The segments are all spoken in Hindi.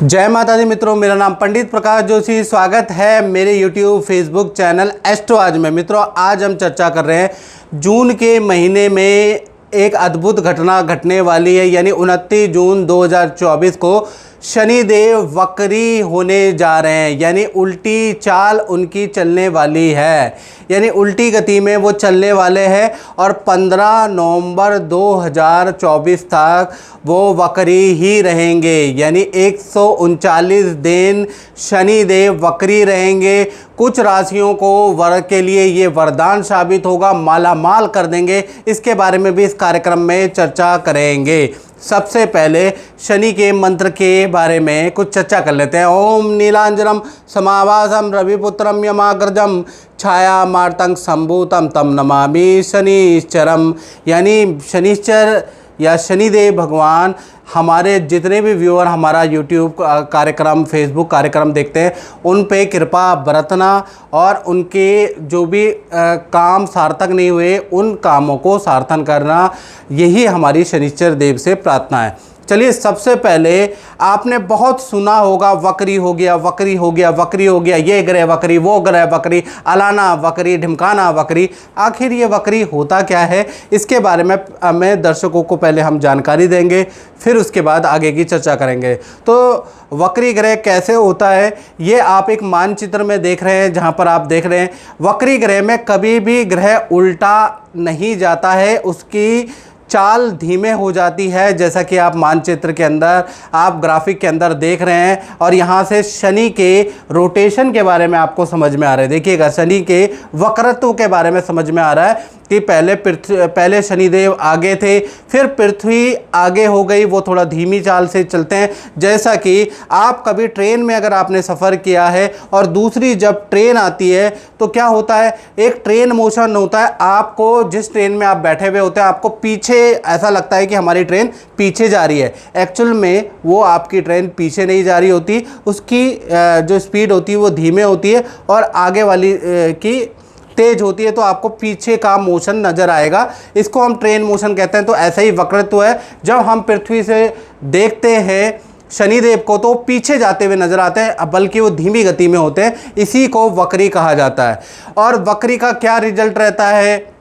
जय माता दी मित्रों, मेरा नाम पंडित प्रकाश जोशी। स्वागत है मेरे YouTube फेसबुक चैनल एस्ट्रो आज में। मित्रों, आज हम चर्चा कर रहे हैं जून के महीने में एक अद्भुत घटना घटने वाली है, यानी 29 जून 2024 को शनिदेव वक्री होने जा रहे हैं, यानी उल्टी चाल उनकी चलने वाली है, यानी उल्टी गति में वो चलने वाले हैं और 15 नवंबर 2024 तक वो वक्री ही रहेंगे, यानी 139 दिन शनिदेव वक्री रहेंगे। कुछ राशियों को वर्ग के लिए ये वरदान साबित होगा, मालामाल कर देंगे। इसके बारे में भी इस कार्यक्रम में चर्चा करेंगे। सबसे पहले शनि के मंत्र के बारे में कुछ चर्चा कर लेते हैं। ओम नीलांजनम समाभासम रविपुत्रम यमाग्रजम छाया मार्तंग संभूतम तम नमामि शनिश्चरम, यानी शनिश्चर या शनिदेव भगवान हमारे जितने भी व्यूअर हमारा यूट्यूब कार्यक्रम, फेसबुक कार्यक्रम देखते हैं, उन पे कृपा बरतना और उनके जो भी काम सार्थक नहीं हुए उन कामों को सार्थन करना, यही हमारी शनिश्चर देव से प्रार्थना है। चलिए, सबसे पहले आपने बहुत सुना होगा वक्री हो गया, वक्री हो गया, वक्री हो गया, ये ग्रह वक्री, वो ग्रह वक्री, अलाना वक्री, ढिमकाना वक्री। आखिर ये वक्री होता क्या है, इसके बारे में दर्शकों को पहले हम जानकारी देंगे, फिर उसके बाद आगे की चर्चा करेंगे। तो वक्री ग्रह कैसे होता है, ये आप एक मानचित्र में देख रहे हैं, जहाँ पर आप देख रहे हैं वक्री ग्रह में कभी भी ग्रह उल्टा नहीं जाता है, उसकी चाल धीमे हो जाती है, जैसा कि आप मानचित्र के अंदर, आप ग्राफिक के अंदर देख रहे हैं। और यहाँ से शनि के रोटेशन के बारे में आपको समझ में आ रहा है। देखिएगा, शनि के वक्रत्व के बारे में समझ में आ रहा है कि पहले शनिदेव आगे थे, फिर पृथ्वी आगे हो गई, वो थोड़ा धीमी चाल से चलते हैं। जैसा कि आप कभी ट्रेन में अगर आपने सफ़र किया है और दूसरी जब ट्रेन आती है तो क्या होता है, एक ट्रेन मोशन होता है, आपको जिस ट्रेन में आप बैठे हुए होते हैं आपको पीछे ऐसा लगता है कि हमारी ट्रेन पीछे जा रही है। एक्चुअल में वो आपकी ट्रेन पीछे नहीं जा रही होती, उसकी जो स्पीड होती है वो धीमे होती है और आगे वाली की तेज होती है, तो आपको पीछे का मोशन नज़र आएगा। इसको हम ट्रेन मोशन कहते हैं। तो ऐसा ही वक्रत्व है, जब हम पृथ्वी से देखते हैं शनिदेव को तो पीछे जाते हुए नजर आते हैं, बल्कि वो धीमी गति में होते हैं। इसी को वक्री कहा जाता है। और वक्री का क्या रिजल्ट रहता है,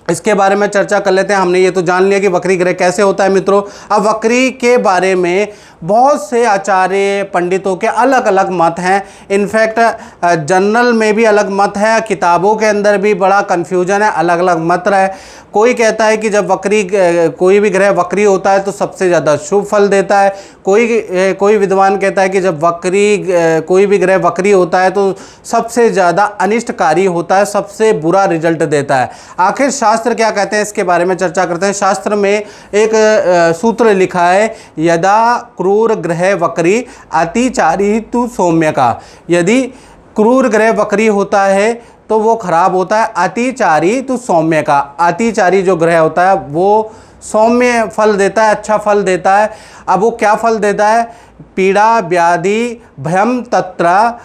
इसके बारे में चर्चा कर लेते हैं। हमने ये तो जान लिया कि वक्री ग्रह कैसे होता है। मित्रों, अब वक्री के बारे में बहुत से आचार्य पंडितों के अलग अलग मत हैं। इनफैक्ट जर्नल में भी अलग मत है, किताबों के अंदर भी बड़ा कन्फ्यूजन है, अलग अलग मत है। कोई कहता है कि जब कोई भी ग्रह वक्री होता है तो सबसे ज़्यादा शुभ फल देता है। कोई विद्वान कहता है कि जब कोई भी ग्रह वक्री होता है तो सबसे ज़्यादा अनिष्टकारी होता है, सबसे बुरा रिजल्ट देता है। आखिर शास्त्र क्या कहते हैं, इसके बारे में चर्चा करते हैं। शास्त्र में एक सूत्र लिखा है, यदा क्रूर ग्रह वक्री अतिचारी तु सौम्य का। यदि क्रूर ग्रह वक्री होता है तो वो खराब होता है। अतिचारी तो सौम्य का, अतिचारी जो ग्रह होता है वो सौम्य फल देता है, अच्छा फल देता है। अब वो क्या फल देता है, पीड़ा व्याधि भयम तत्र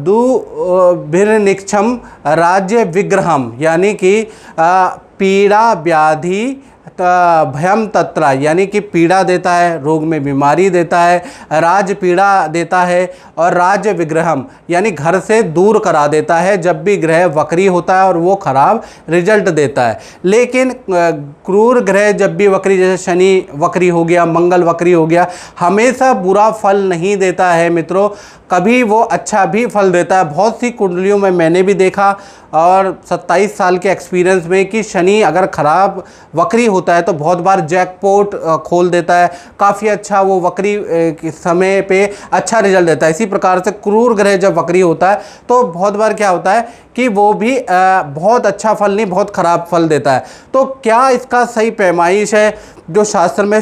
दुर्भिनिक्षम राज्य विग्रहम, यानी कि पीड़ा व्याधि भयम तत्र, यानी कि पीड़ा देता है, रोग में बीमारी देता है, राज पीड़ा देता है, और राज्य विग्रहम यानी घर से दूर करा देता है जब भी ग्रह वक्री होता है और वो खराब रिजल्ट देता है। लेकिन क्रूर ग्रह जब भी वक्री, जैसे शनि वक्री हो गया, मंगल वक्री हो गया, हमेशा बुरा फल नहीं देता है। मित्रों, कभी वो अच्छा भी फल देता है। बहुत सी कुंडलियों में मैंने भी देखा और 27 साल के एक्सपीरियंस में कि शनि अगर ख़राब वक्री होता है तो बहुत बार जैकपॉट खोल देता है, काफ़ी अच्छा वो वक्री के समय पे अच्छा रिजल्ट देता है। इसी प्रकार से क्रूर ग्रह जब वक्री होता है तो बहुत बार क्या होता है कि वो भी बहुत अच्छा फल नहीं, बहुत ख़राब फल देता है। तो क्या इसका सही पैमाइश है, जो शास्त्र में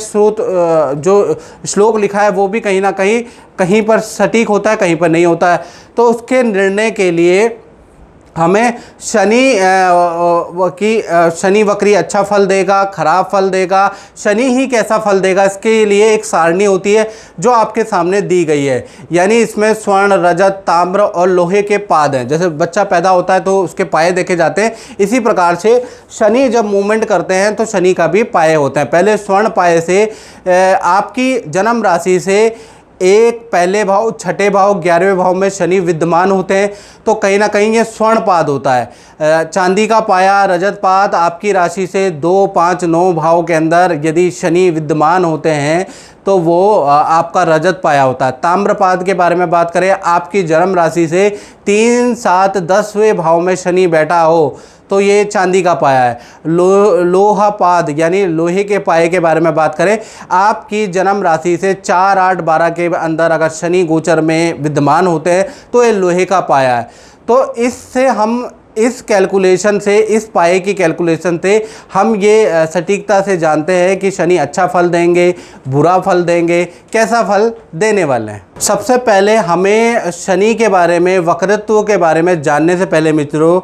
जो श्लोक लिखा है वो भी कहीं ना कहीं पर सटीक होता है, कहीं पर नहीं होता है। तो उसके निर्णय के लिए हमें शनि वक्री अच्छा फल देगा, खराब फल देगा, शनि ही कैसा फल देगा, इसके लिए एक सारणी होती है जो आपके सामने दी गई है। यानी इसमें स्वर्ण, रजत, ताम्र और लोहे के पाद हैं। जैसे बच्चा पैदा होता है तो उसके पाए देखे जाते हैं, इसी प्रकार से शनि जब मूवमेंट करते हैं तो शनि का भी पाए होते हैं। पहले स्वर्ण पाए से आपकी जन्म राशि से एक पहले भाव, छठे भाव, 11वें भाव में शनि विद्यमान होते हैं तो कहीं ना कहीं ये स्वर्णपाद होता है। चांदी का पाया, रजतपाद आपकी राशि से 2, 5, 9 भाव के अंदर यदि शनि विद्यमान होते हैं तो वो आपका रजत पाया होता है। ताम्रपाद के बारे में बात करें, आपकी जन्म राशि से 3, 7, 10वें भाव में शनि बैठा हो तो ये चांदी का पाया है। लोहापाद यानी लोहे के पाए के बारे में बात करें, आपकी जन्म राशि से 4, 8, 12 के अंदर अगर शनि गोचर में विद्यमान होते हैं तो ये लोहे का पाया है। तो इससे हम इस कैलकुलेशन से, इस पाए की कैलकुलेशन से हम ये सटीकता से जानते हैं कि शनि अच्छा फल देंगे, बुरा फल देंगे, कैसा फल देने वाले हैं। सबसे पहले हमें शनि के बारे में, वक्रत्व के बारे में जानने से पहले मित्रों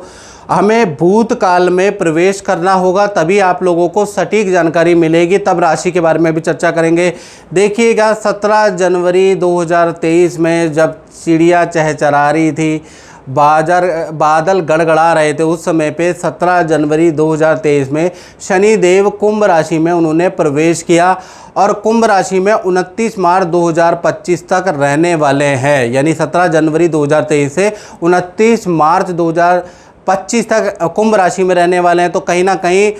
हमें भूतकाल में प्रवेश करना होगा, तभी आप लोगों को सटीक जानकारी मिलेगी। तब राशि के बारे में भी चर्चा करेंगे। देखिएगा 17 जनवरी 2023 में जब चिड़िया चहचहा रही थी, बादल गड़गड़ा रहे थे, उस समय पे 17 जनवरी 2023 में शनि देव कुंभ राशि में उन्होंने प्रवेश किया और कुंभ राशि में 29 मार्च 2025 तक रहने वाले हैं। यानी 17 जनवरी 2023 से 29 मार्च 2025 तक कुंभ राशि में रहने वाले हैं। तो कहीं ना कहीं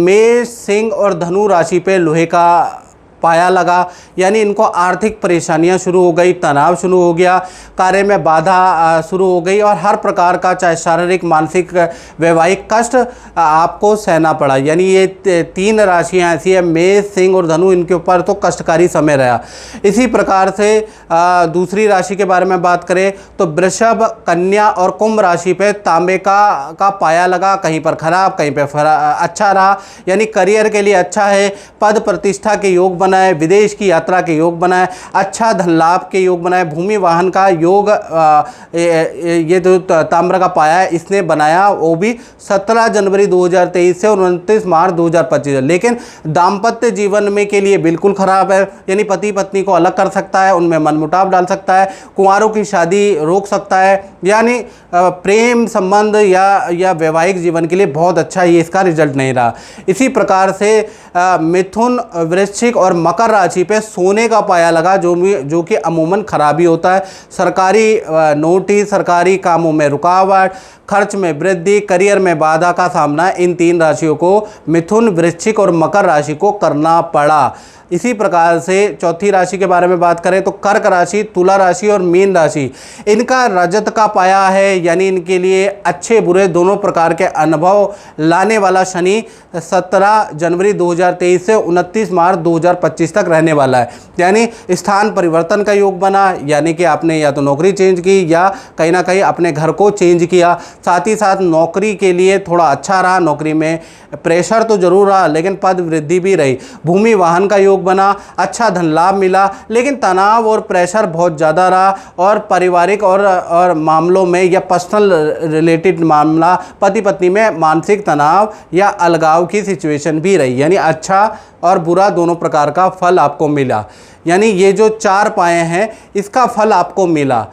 मेष, सिंह और धनु राशि पे लोहे का पाया लगा, यानी इनको आर्थिक परेशानियां शुरू हो गई, तनाव शुरू हो गया, कार्य में बाधा शुरू हो गई और हर प्रकार का चाहे शारीरिक, मानसिक, वैवाहिक कष्ट आपको सहना पड़ा। यानी ये 3 राशियां ऐसी है, मेष, सिंह और धनु, इनके ऊपर तो कष्टकारी समय रहा। इसी प्रकार से दूसरी राशि के बारे में बात करें तो वृषभ, कन्या और कुंभ राशि पे तांबे का पाया लगा, कहीं पर खराब, कहीं पर अच्छा रहा। यानी करियर के लिए अच्छा है, पद प्रतिष्ठा के योग बनाए, विदेश की यात्रा के योग बनाए, अच्छा धन लाभ के योग बनाए, भूमि वाहन का योग ये जो ताम्र का पाया है इसने बनाया, वो भी 17 जनवरी 2023 से 29 मार्च 2025। लेकिन दाम्पत्य जीवन में के लिए बिल्कुल खराब है, यानी पति पत्नी को अलग कर सकता है, उनमें मनमुटाव डाल सकता है, कुंवारों की शादी रोक सकता है। यानी प्रेम संबंध या वैवाहिक जीवन के लिए बहुत अच्छा ये इसका रिजल्ट नहीं रहा। इसी प्रकार से मिथुन, वृश्चिक और मकर राशि पे सोने का पाया लगा, जो कि अमूमन खराबी होता है। सरकारी नोटिस, सरकारी कामों में रुकावट, खर्च में वृद्धि, करियर में बाधा का सामना इन 3 राशियों को, मिथुन, वृश्चिक और मकर राशि को करना पड़ा। इसी प्रकार से चौथी राशि के बारे में बात करें तो कर्क राशि, तुला राशि और मीन राशि, इनका रजत का पाया है, यानी इनके लिए अच्छे बुरे दोनों प्रकार के अनुभव लाने वाला शनि 17 जनवरी 2023 से 29 मार्च 2025 तक रहने वाला है। यानी स्थान परिवर्तन का योग बना, यानी कि आपने या तो नौकरी चेंज की या कहीं ना कहीं अपने घर को चेंज किया। साथ ही साथ नौकरी के लिए थोड़ा अच्छा रहा, नौकरी में प्रेशर तो जरूर रहा लेकिन पद वृद्धि भी रही। भूमि वाहन का योग बना, अच्छा धन लाभ मिला, लेकिन तनाव और प्रेशर बहुत ज़्यादा रहा और पारिवारिक और मामलों में या पर्सनल रिलेटेड मामला, पति पत्नी में मानसिक तनाव या अलगाव की सिचुएशन भी रही। यानी अच्छा और बुरा दोनों प्रकार का फल आपको मिला। यानी ये जो 4 पाए हैं इसका फल आपको मिला।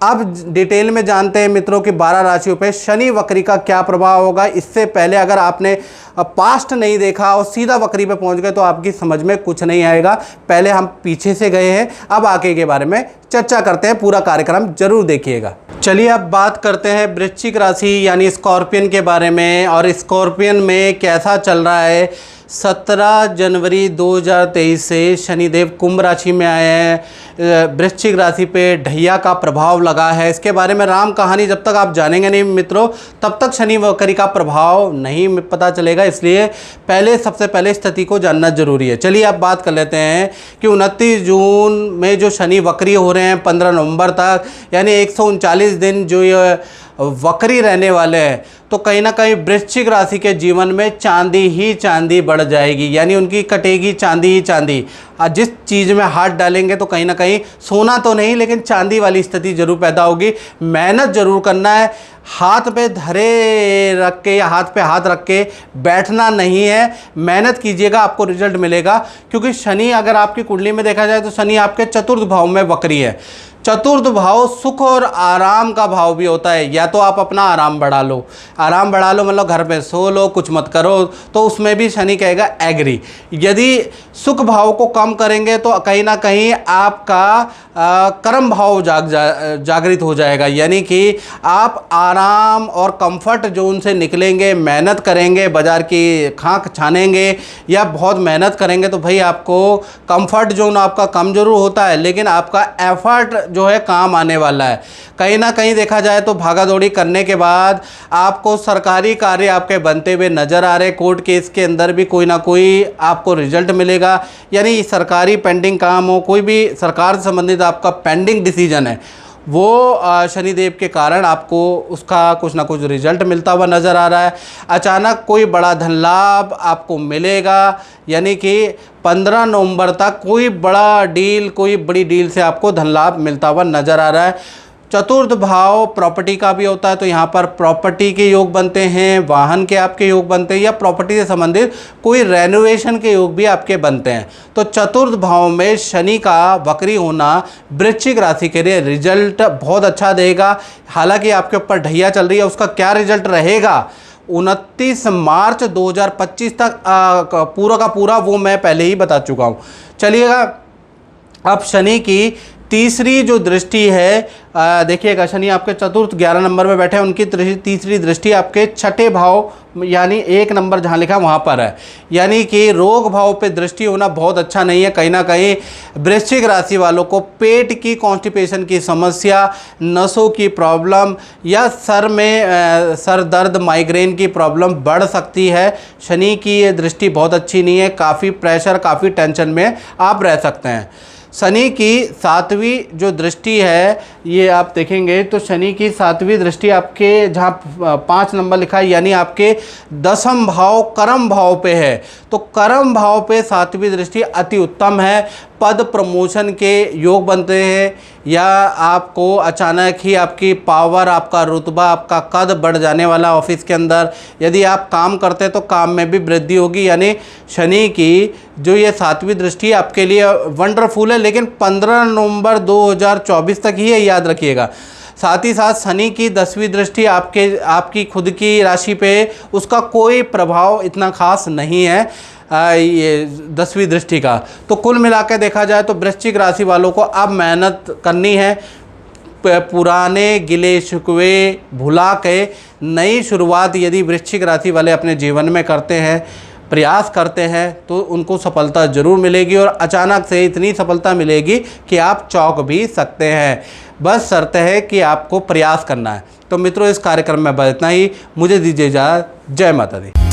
अब डिटेल में जानते हैं मित्रों कि 12 राशियों पे शनि वक्री का क्या प्रभाव होगा। इससे पहले अगर आपने पास्ट नहीं देखा और सीधा वक्री पे पहुंच गए तो आपकी समझ में कुछ नहीं आएगा। पहले हम पीछे से गए हैं, अब आगे के बारे में चर्चा करते हैं। पूरा कार्यक्रम जरूर देखिएगा। चलिए अब बात करते हैं वृश्चिक राशि यानी स्कॉर्पियन के बारे में। और स्कॉर्पियन में कैसा चल रहा है। 17 जनवरी 2023 से शनिदेव कुंभ राशि में आए हैं। वृश्चिक राशि पे ढैया का प्रभाव लगा है। इसके बारे में राम कहानी जब तक आप जानेंगे नहीं मित्रों, तब तक शनि वक्री का प्रभाव नहीं पता चलेगा। इसलिए सबसे पहले स्थिति को जानना जरूरी है। चलिए अब बात कर लेते हैं कि 29 जून में जो शनि वक्री हो रहे हैं 15 नवंबर तक, यानी 139 दिन जो ये वक्री रहने वाले हैं, तो कहीं ना कहीं वृश्चिक राशि के जीवन में चांदी ही चांदी बढ़ जाएगी। यानी उनकी कटेगी चांदी ही चांदी। जिस चीज़ में हाथ डालेंगे तो कहीं ना कहीं सोना तो नहीं लेकिन चांदी वाली स्थिति जरूर पैदा होगी। मेहनत जरूर करना है, हाथ पे धरे रख के या हाथ पे हाथ रख के बैठना नहीं है। मेहनत कीजिएगा, आपको रिजल्ट मिलेगा। क्योंकि शनि अगर आपकी कुंडली में देखा जाए तो शनि आपके चतुर्थ भाव में वक्री है। चतुर्थ भाव सुख और आराम का भाव भी होता है। या तो आप अपना आराम बढ़ा लो, मतलब घर में सो लो, कुछ मत करो, तो उसमें भी शनि कहेगा एग्री। यदि सुख भाव को कम करेंगे तो कहीं ना कहीं आपका कर्म भाव जागृत हो जाएगा, यानी कि आप आराम और कंफर्ट जोन से निकलेंगे, मेहनत करेंगे, बाजार की खाक छानेंगे या बहुत मेहनत करेंगे तो भाई आपको कंफर्ट जोन आपका कम जरूर होता है, लेकिन आपका एफर्ट जो है काम आने वाला है। कहीं ना कहीं देखा जाए तो भागा दौड़ी करने के बाद आपको सरकारी कार्य आपके बनते हुए नज़र आ रहे, कोर्ट केस के अंदर भी कोई ना कोई आपको रिजल्ट मिलेगा, यानी सरकारी पेंडिंग काम हो, कोई भी सरकार से संबंधित आपका पेंडिंग डिसीजन है वो शनिदेव के कारण आपको उसका कुछ ना कुछ रिजल्ट मिलता हुआ नज़र आ रहा है। अचानक कोई बड़ा धन लाभ आपको मिलेगा, यानी कि 15 नवंबर तक कोई बड़ा डील, कोई बड़ी डील से आपको धन लाभ मिलता हुआ नज़र आ रहा है। चतुर्थ भाव प्रॉपर्टी का भी होता है, तो यहाँ पर प्रॉपर्टी के योग बनते हैं, वाहन के आपके योग बनते हैं, या प्रॉपर्टी से संबंधित कोई रेनोवेशन के योग भी आपके बनते हैं। तो चतुर्थ भाव में शनि का वक्री होना वृश्चिक राशि के लिए रिजल्ट बहुत अच्छा देगा। हालांकि आपके ऊपर ढैया चल रही है, उसका क्या रिजल्ट रहेगा 29 मार्च 2025 तक पूरा का पूरा वो मैं पहले ही बता चुका हूँ। चलिएगा, अब शनि की तीसरी जो दृष्टि है, देखिएगा शनि आपके चतुर्थ 11 नंबर में बैठे हैं, उनकी तीसरी दृष्टि आपके छठे भाव यानी 1 नंबर जहाँ लिखा वहाँ पर है, यानी कि रोग भाव पे दृष्टि होना बहुत अच्छा नहीं है। कहीं ना कहीं वृश्चिक राशि वालों को पेट की कॉन्स्टिपेशन की समस्या, नसों की प्रॉब्लम या सर में सर दर्द, माइग्रेन की प्रॉब्लम बढ़ सकती है। शनि की ये दृष्टि बहुत अच्छी नहीं है, काफ़ी प्रेशर, काफ़ी टेंशन में आप रह सकते हैं। शनि की 7वीं जो दृष्टि है, ये आप देखेंगे तो शनि की 7वीं दृष्टि आपके जहाँ 5 नंबर लिखा है, यानी आपके 10वें भाव कर्म भाव पे है। तो कर्म भाव पे 7वीं दृष्टि अति उत्तम है। पद प्रमोशन के योग बनते हैं, या आपको अचानक ही आपकी पावर, आपका रुतबा, आपका कद बढ़ जाने वाला ऑफिस के अंदर। यदि आप काम करते हैं तो काम में भी वृद्धि होगी, यानी शनि की जो ये 7वीं दृष्टि आपके लिए वंडरफुल है, लेकिन 15 नवंबर 2024 तक ही है, याद रखिएगा। साथ ही साथ शनि की 10वीं दृष्टि आपकी खुद की राशि पे, उसका कोई प्रभाव इतना खास नहीं है ये 10वीं दृष्टि का। तो कुल मिलाकर देखा जाए तो वृश्चिक राशि वालों को अब मेहनत करनी है, पुराने गिले शिकवे भुला के नई शुरुआत यदि वृश्चिक राशि वाले अपने जीवन में करते हैं, प्रयास करते हैं, तो उनको सफलता जरूर मिलेगी, और अचानक से इतनी सफलता मिलेगी कि आप चौंक भी सकते हैं। बस शर्त है कि आपको प्रयास करना है। तो मित्रों, इस कार्यक्रम में बस इतना ही। मुझे दीजिए इजाज़त। जय माता दी।